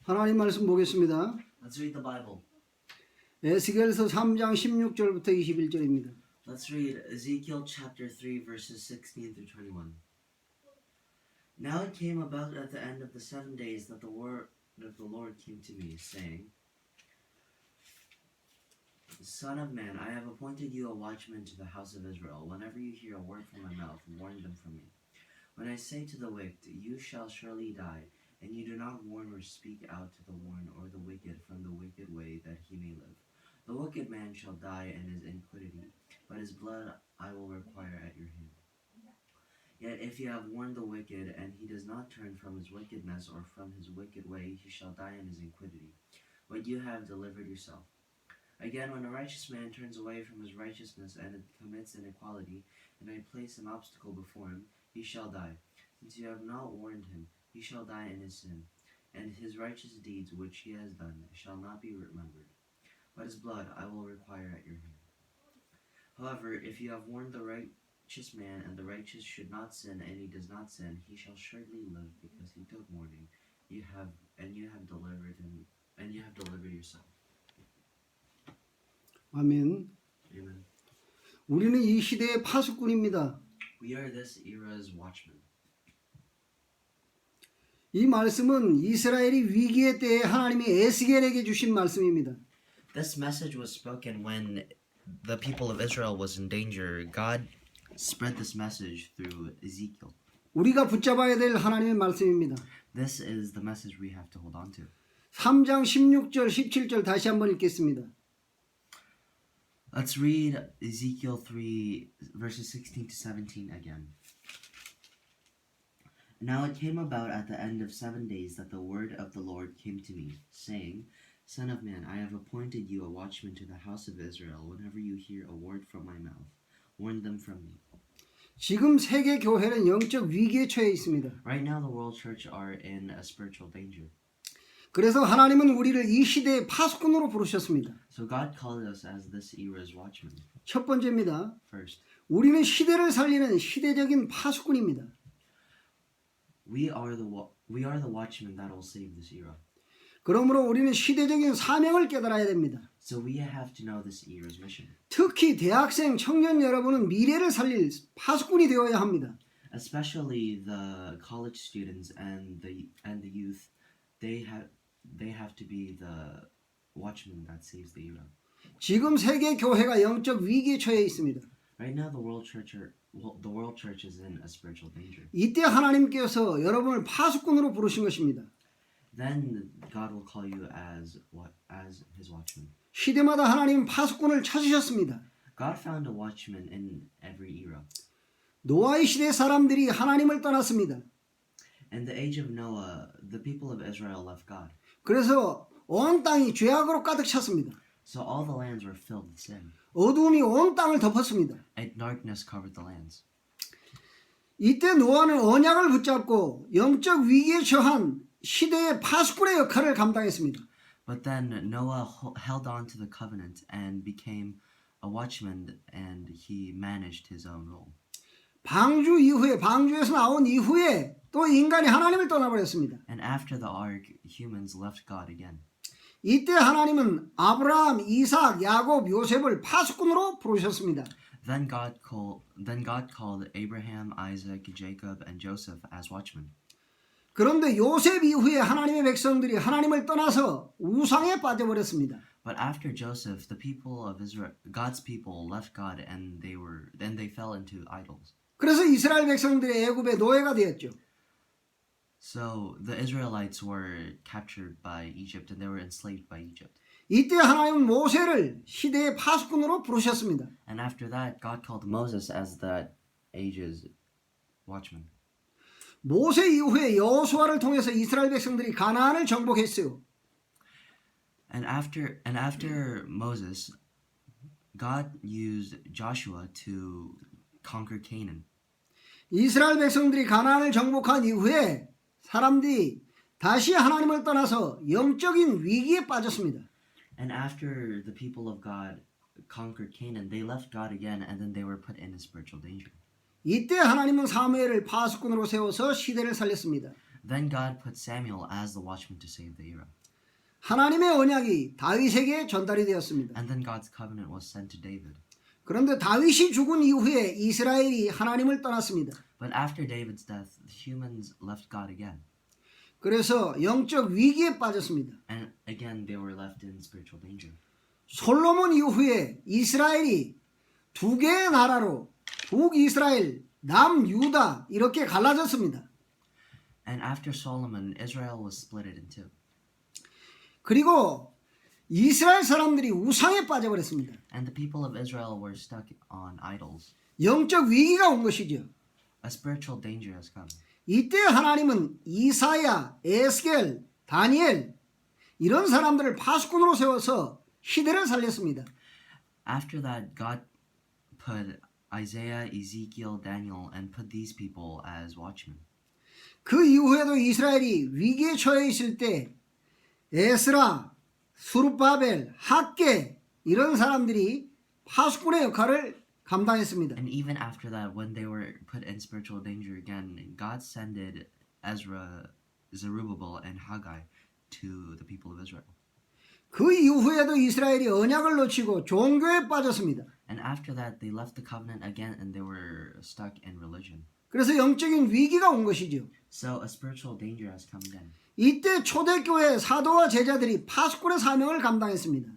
하나님 말씀 보겠습니다. Let's read the Bible. 에스겔서 3장 16절부터 21절입니다. Let's read Ezekiel chapter 3 verses 16 through 21. Now it came about at the end of the 7 days that the word of the Lord came to me, saying, Son of man, I have appointed you a watchman to the house of Israel. Whenever you hear a word from my mouth, warn them from me. When I say to the wicked, you shall surely die, and you do not warn or speak out to the worn or the wicked from the wicked way that he may live. The wicked man shall die in his iniquity, but his blood I will require at your hand. Yet if you have warned the wicked, and he does not turn from his wickedness or from his wicked way, he shall die in his iniquity. But you have delivered yourself. Again, when a righteous man turns away from his righteousness and commits inequality, and I place an obstacle before him, he shall die. Since you have not warned him, he shall die in his sin, and his righteous deeds which he has done shall not be remembered. But his blood I will require at your hand. However, if you have warned the righteous man, and the righteous should not sin, and he does not sin, he shall surely live, because he took warning. You have delivered him, and you have delivered yourself. 아멘. Amen. 우리는 이 시대의 파수꾼입니다. We are this era's watchmen. 이 말씀은 이스라엘이 위기의 때에 하나님이 에스겔에게 주신 말씀입니다. This message was spoken when the people of Israel was in danger. God spread this message through Ezekiel. 우리가 붙잡아야 될 하나님의 말씀입니다. This is the message we have to hold on to. 3장 16절 17절 다시 한번 읽겠습니다. Let's read Ezekiel 3 verses 16 to 17 again. Now it came about at the end of 7 days that the word of the Lord came to me, saying, Son of man, I have appointed you a watchman to the house of Israel. Whenever you hear a word from my mouth, warn them from me. 지금 세계 교회는 영적 위기에 처해 있습니다. Right now the world church are in a spiritual danger. 그래서 하나님은 우리를 이 시대의 파수꾼으로 부르셨습니다. So God called us as this era's watchmen. 첫 번째입니다. First, 우리는 시대를 살리는 시대적인 파수꾼입니다. we are the watchmen that will save this era. 그러므로 우리는 시대적인 사명을 깨달아야 됩니다. So we have to know this era's mission. 특히 대학생, 청년 여러분은 미래를 살릴 파수꾼이 되어야 합니다. Especially the college students and the youth, they have to be the watchman that saves the era. 지금 세계 교회가 영적 위기에 처해 있습니다. Right now the world church is in a spiritual danger. 이때 하나님께서 여러분을 파수꾼으로 부르신 것입니다. Then God will call you as his watchman. 시대마다 하나님은 파수꾼을 찾으셨습니다. God found a watchman in every era. 노아의 시대 사람들이 하나님을 떠났습니다. In the age of Noah, the people of Israel left God. 그래서 온 땅이 죄악으로 가득 찼습니다. So all the lands were filled with sin. 어두움이 온 땅을 덮었습니다. And darkness covered the lands. 이때 노아는 언약을 붙잡고 영적 위기에 처한 시대의 파수꾼의 역할을 감당했습니다. But then Noah held on to the covenant and became a watchman, and he managed his own role. 방주 이후에 방주에서 나온 이후에 또 인간이 하나님을 떠나버렸습니다. And after the ark, humans left God again. 이때 하나님은 아브라함, 이삭, 야곱, 요셉을 파수꾼으로 부르셨습니다. Then God called Abraham, Isaac, Jacob, and Joseph as watchmen. 그런데 요셉 이후에 하나님의 백성들이 하나님을 떠나서 우상에 빠져버렸습니다. But after Joseph, the people of Israel, God's people, left God, and they fell into idols. 그래서 이스라엘 백성들이 애굽의 노예가 되었죠. So the Israelites were captured by Egypt, and they were enslaved by Egypt. 이때 하나님은 모세를 시대의 파수꾼으로 부르셨습니다. And after that, God called Moses as that age's watchman. 모세 이후에 여호수아를 통해서 이스라엘 백성들이 가나안을 정복했어요. And after Moses, God used Joshua to conquer Canaan. 이스라엘 백성들이 가나안을 정복한 이후에 사람들이 다시 하나님을 떠나서 영적인 위기에 빠졌습니다. And after the people of God conquered Canaan, they left God again, and then they were put in a spiritual danger. 이때 하나님은 사무엘을 파수꾼으로 세워서 시대를 살렸습니다. Then God put Samuel as the watchman to save the era. 하나님의 언약이 다윗에게 전달이 되었습니다. And then God's covenant was sent to David. 그런데 다윗이 죽은 이후에 이스라엘이 하나님을 떠났습니다. But after David's death, the humans left God again. 그래서 영적 위기에 빠졌습니다. And again, they were left in spiritual danger. 솔로몬 이후에 이스라엘이 두 개의 나라로 북이스라엘, 남유다 이렇게 갈라졌습니다. And after Solomon, Israel was splitted in two. 그리고 이스라엘 사람들이 우상에 빠져버렸습니다. And the people of Israel were stuck on idols. 영적 위기가 온 것이죠. A spiritual danger has come. 이때 하나님은 이사야, 에스겔, 다니엘 이런 사람들을 파수꾼으로 세워서 시대를 살렸습니다. After that, God put Isaiah, Ezekiel, Daniel, and put these people as watchmen. 그 이후에도 이스라엘이 위기에 처해 있을 때 에스라, 수르바벨, 학계 이런 사람들이 파수꾼의 역할을 감당했습니다. And even after that, when they were put in spiritual danger again, God sent Ezra, Zerubbabel, and Haggai to the people of Israel. 그 이후에도 이스라엘이 언약을 놓치고 종교에 빠졌습니다. And after that, they left the covenant again and they were stuck in religion. 그래서 영적인 위기가 온 것이죠. So a spiritual danger has come again. 이때 초대교회 사도와 제자들이 파수꾼의 사명을 감당했습니다.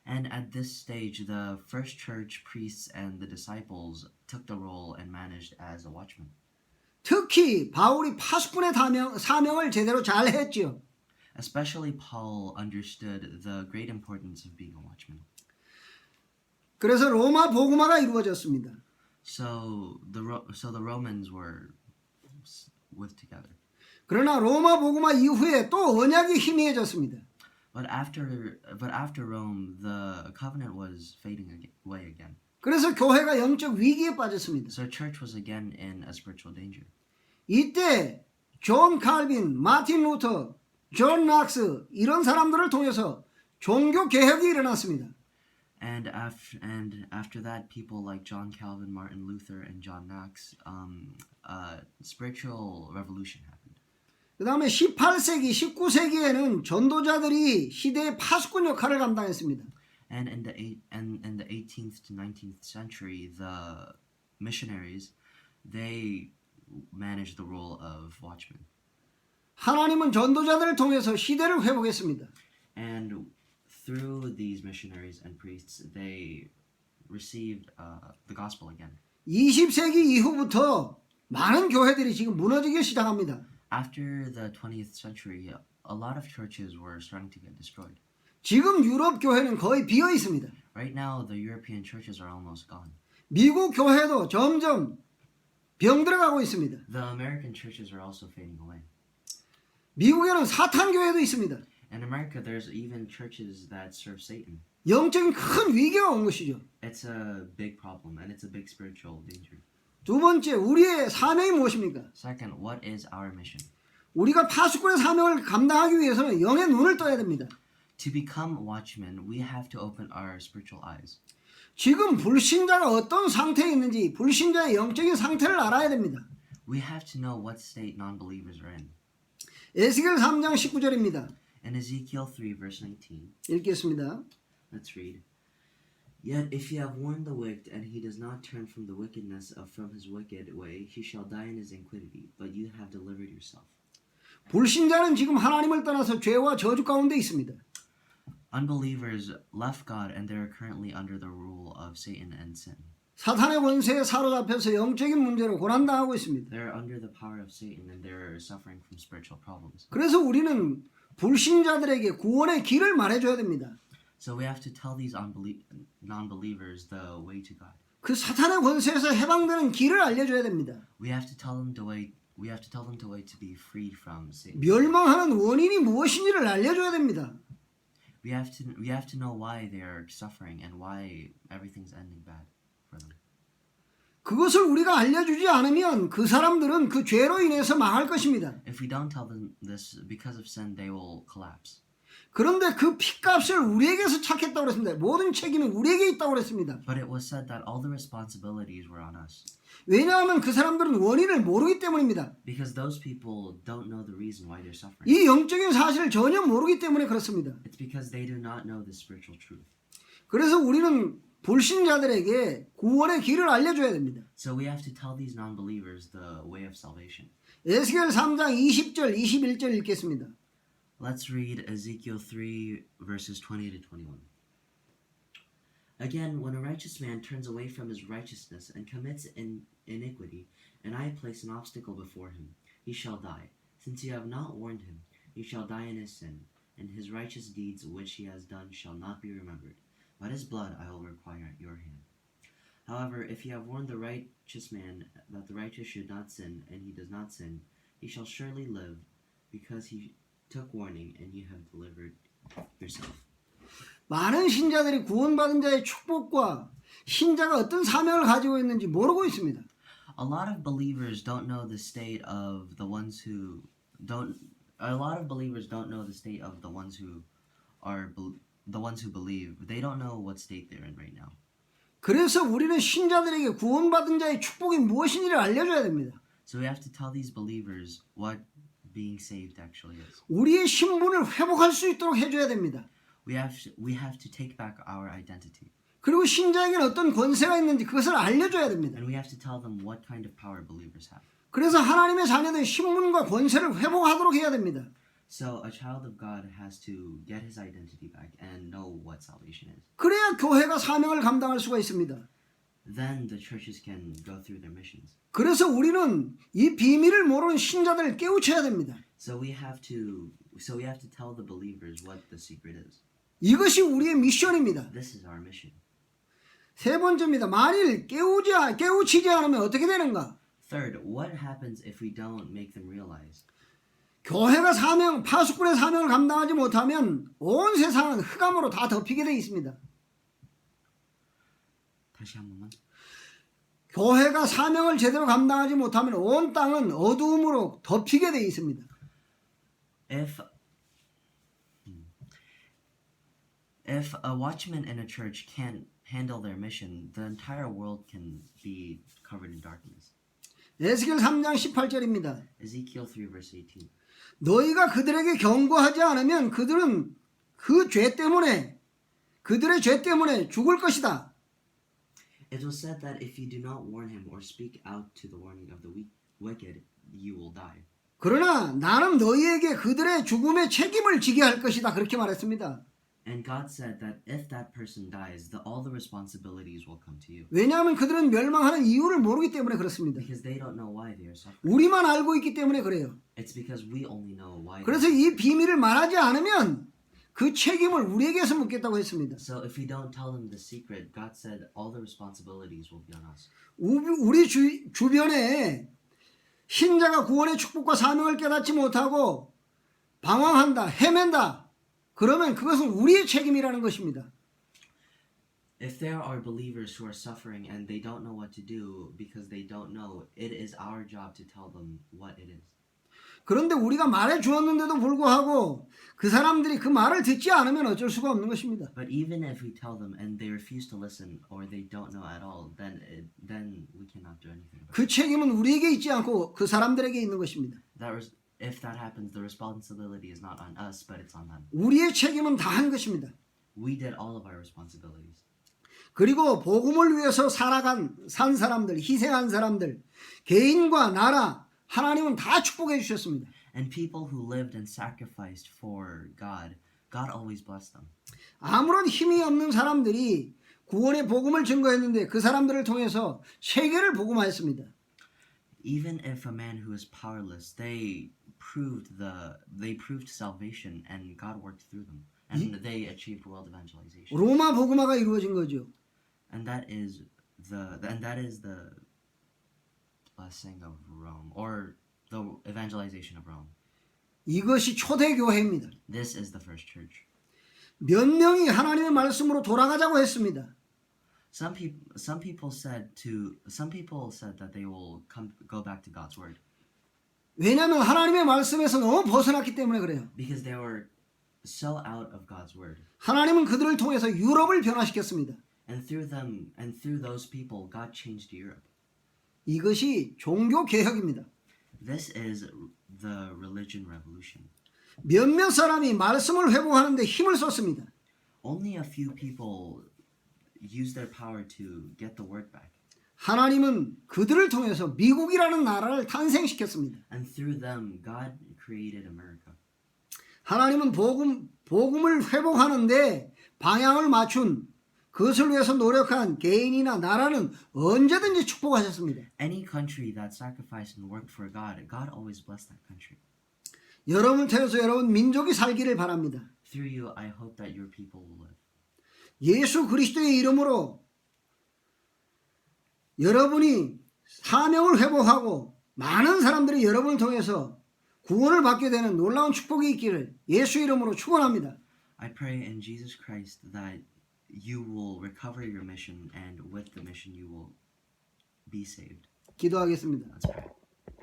And at this stage, the first church priests and the disciples took the role and managed as a watchman. 특히 바울이 파수꾼의 사명을 제대로 잘 했지요. Especially Paul understood the great importance of being a watchman. 그래서 로마 복음화가 이루어졌습니다. So the Romans were with together. 그러나 로마 복음화 이후에 또 언약이 희미해졌습니다. But after Rome, the covenant was fading away again. 그래서 교회가 영적 위기에 빠졌습니다. So church was again in a spiritual danger. 이때 존 칼빈, 마틴 루터, 존 낙스 이런 사람들을 통해서 종교 개혁이 일어났습니다. And after that, people like John Calvin, Martin Luther, and John Knox, spiritual revolution happened. 그 다음에 18세기, 19세기에는 전도자들이 시대의 파수꾼 역할을 감당했습니다. And in the 18th to 19th century, the missionaries, they managed the role of watchmen. 하나님은 전도자들을 통해서 시대를 회복했습니다. And through these missionaries and priests, they received the gospel again. 20세기 이후부터 많은 교회들이 지금 무너지기 시작합니다. After the 20th century, a lot of churches were starting to get destroyed. 지금 유럽 교회는 거의 비어 있습니다. Right now, the European churches are almost gone. 미국 교회도 점점 병들어가고 있습니다. The American churches are also fading away. 미국에는 사탄 교회도 있습니다. In America, there's even churches that serve Satan. 영적인 큰 위기가 온 것이죠. It's a big problem, and it's a big spiritual danger. 두 번째, 우리의 사명이 무엇입니까? Second, what is our mission? 우리가 파수꾼의 사명을 감당하기 위해서는 영의 눈을 떠야 됩니다. To become watchmen, we have to open our spiritual eyes. 지금 불신자가 어떤 상태에 있는지 불신자의 영적인 상태를 알아야 됩니다. We have to know what state non-believers are in. 에스겔 3장 19절입니다. In Ezekiel 3, verse 19, let's 읽겠습니다. read. Yet if ye have warned the wicked, and he does not turn from the wickedness from his wicked way, he shall die in his iniquity, but you have delivered yourself. 불신자는 지금 하나님을 떠나서 죄와 저주 가운데 있습니다. Unbelievers left God, and they are currently under the rule of Satan and sin. 사탄의 권세에 사로잡혀서 영적인 문제로 고난당하고 있습니다. They're under the power of Satan, and they're suffering from spiritual problems. 그래서 우리는 불신자들에게 구원의 길을 말해줘야 됩니다. So we have to tell these non-believers the way to God. 그 사탄의 권세에서 해방되는 길을 알려줘야 됩니다. We have to tell them the way. We have to tell them the way to be freed from Satan. 멸망하는 원인이 무엇인지를 알려줘야 됩니다. We have to know why they are suffering and why everything's ending bad for them. 그것을 우리가 알려주지 않으면 그 사람들은 그 죄로 인해서 망할 것입니다. If we don't tell them this because of sin, they will collapse. 그런데 그 핏값을 우리에게서 찾겠다고 그랬습니다. 모든 책임이 우리에게 있다고 그랬습니다. But it was said that all the responsibilities were on us. 왜냐하면 그 사람들은 원인을 모르기 때문입니다. Because those people don't know the reason why they're suffering. 이 영적인 사실을 전혀 모르기 때문에 그렇습니다. It's because they do not know the spiritual truth. 그래서 우리는 불신자들에게 구원의 길을 알려줘야 됩니다. So we have to tell these non-believers the way of salvation. 에스겔 3장 20절 21절 읽겠습니다. Let's read Ezekiel 3 verses 20 to 21. Again, when a righteous man turns away from his righteousness and commits iniquity, and I place an obstacle before him, he shall die. Since you have not warned him, he shall die in his sin, and his righteous deeds which he has done shall not be remembered. But his blood I will require at your hand. However, if you have warned the righteous man that the righteous should not sin, and he does not sin, he shall surely live, because he took warning, and you have delivered yourself. 많은 신자들이 구원받은 자의 축복과 신자가 어떤 사명을 가지고 있는지 모르고 있습니다. A lot of believers don't know the state of the ones who don't. A lot of believers don't know the state of the ones who are the ones who believe. They don't know what state they're in right now. 그래서 우리는 신자들에게 구원받은 자의 축복이 무엇인지를 알려줘야 됩니다. So we have to tell these believers what being saved actually is. 우리의 신분을 회복할 수 있도록 해줘야 됩니다. We have to take back our identity. 그리고 신자에게는 어떤 권세가 있는지 그것을 알려줘야 됩니다. And we have to tell them what kind of power believers have. 그래서 하나님의 자녀들의 신분과 권세를 회복하도록 해야 됩니다. So a child of God has to get his identity back and know what salvation is. 그래야 교회가 사명을 감당할 수가 있습니다. Then the churches can go through their missions. 그래서 우리는 이 비밀을 모르는 신자들을 깨우쳐야 됩니다. So we have to tell the believers what the secret is. 이것이 우리의 미션입니다. This is our mission. 세 번째입니다. 만일 깨우치지 않으면 어떻게 되는가? Third, what happens if we don't make them realize? 교회가 파수꾼의 사명을 감당하지 못하면 온 세상은 흑암으로 다 덮이게 되어 있습니다. 다시 한 번만. 교회가 사명을 제대로 감당하지 못하면 온 땅은 어두움으로 덮이게 되어 있습니다. If a watchman in a church can't handle their mission, the entire world can be covered in darkness. 에스겔 3장 18절입니다. Ezekiel 3 verse 18. 너희가 그들에게 경고하지 않으면 그들은 그들의 죄 때문에 죽을 것이다. It was said that if you do not warn him or speak out to the warning of the wicked, you will die. 그러나 나는 너희에게 그들의 죽음의 책임을 지게 할 것이다. 그렇게 말했습니다. And God said that if that person dies, all the responsibilities will come to you. 왜냐하면 그들은 멸망하는 이유를 모르기 때문에 그렇습니다. Because they don't know why they are suffering. 우리만 알고 있기 때문에 그래요. It's because we only know why. 그래서 이 비밀을 말하지 않으면 그 책임을 우리에게서 묻겠다고 했습니다. So if we don't tell them the secret, God said all the responsibilities will be on us. 우리 주변에 신자가 구원의 축복과 사명을 깨닫지 못하고 방황한다, 헤맨다. 그러면 그것은 우리의 책임이라는 것입니다. If there are believers who are suffering and they don't know what to do because they don't know, it is our job to tell them what it is. 그런데 우리가 말해 주었는데도 불구하고 그 사람들이 그 말을 듣지 않으면 어쩔 수가 없는 것입니다. But even if we tell them and they refuse to listen or they don't know at all, then we cannot do anything about it. 그 책임은 우리에게 있지 않고 그 사람들에게 있는 것입니다. If that happens, the responsibility is not on us, but it's on them. 우리의 책임은 다 한 것입니다. We did all of our responsibilities. 그리고 복음을 위해서 산 사람들, 희생한 사람들, 개인과 나라, 하나님은 다 축복해 주셨습니다. And people who lived and sacrificed for God, God always blessed them. 아무런 힘이 없는 사람들이 구원의 복음을 증거했는데 그 사람들을 통해서 세계를 복음화했습니다. Even if a man who is powerless, they proved salvation, and God worked through them, and they achieved world evangelization. 로마 복음화가 이루어진 거죠. And that is the blessing of Rome, or the evangelization of Rome. 이것이 초대 교회입니다. This is the first church. 몇 명이 하나님의 말씀으로 돌아가자고 했습니다. Some people said that they will go back to God's word. 왜냐하면 하나님의 말씀에서 너무 벗어났기 때문에 그래요. Because they were sell out of God's word. 하나님은 그들을 통해서 유럽을 변화시켰습니다. And through them and through those people, God changed Europe. 이것이 종교 개혁입니다. This is the religion revolution. 몇몇 사람이 말씀을 회복하는 데 힘을 썼습니다. Only a few people use their power to get the word back. 하나님은 그들을 통해서 미국이라는 나라를 탄생시켰습니다. And through them, God created America. 하나님은 복음을 회복하는데 방향을 맞춘 그것을 위해서 노력한 개인이나 나라는 언제든지 축복하셨습니다. Any country that sacrificed and worked for God, God always blessed that country. 여러분을 통해서 여러분 민족이 살기를 바랍니다. Through you, I hope that your people will live. 예수 그리스도의 이름으로 여러분이 사명을 회복하고 많은 사람들이 여러분을 통해서 구원을 받게 되는 놀라운 축복이 있기를 예수 이름으로 축원합니다. I pray in Jesus Christ that you will recover your mission, and with the mission you will be saved. 기도하겠습니다. Let's pray.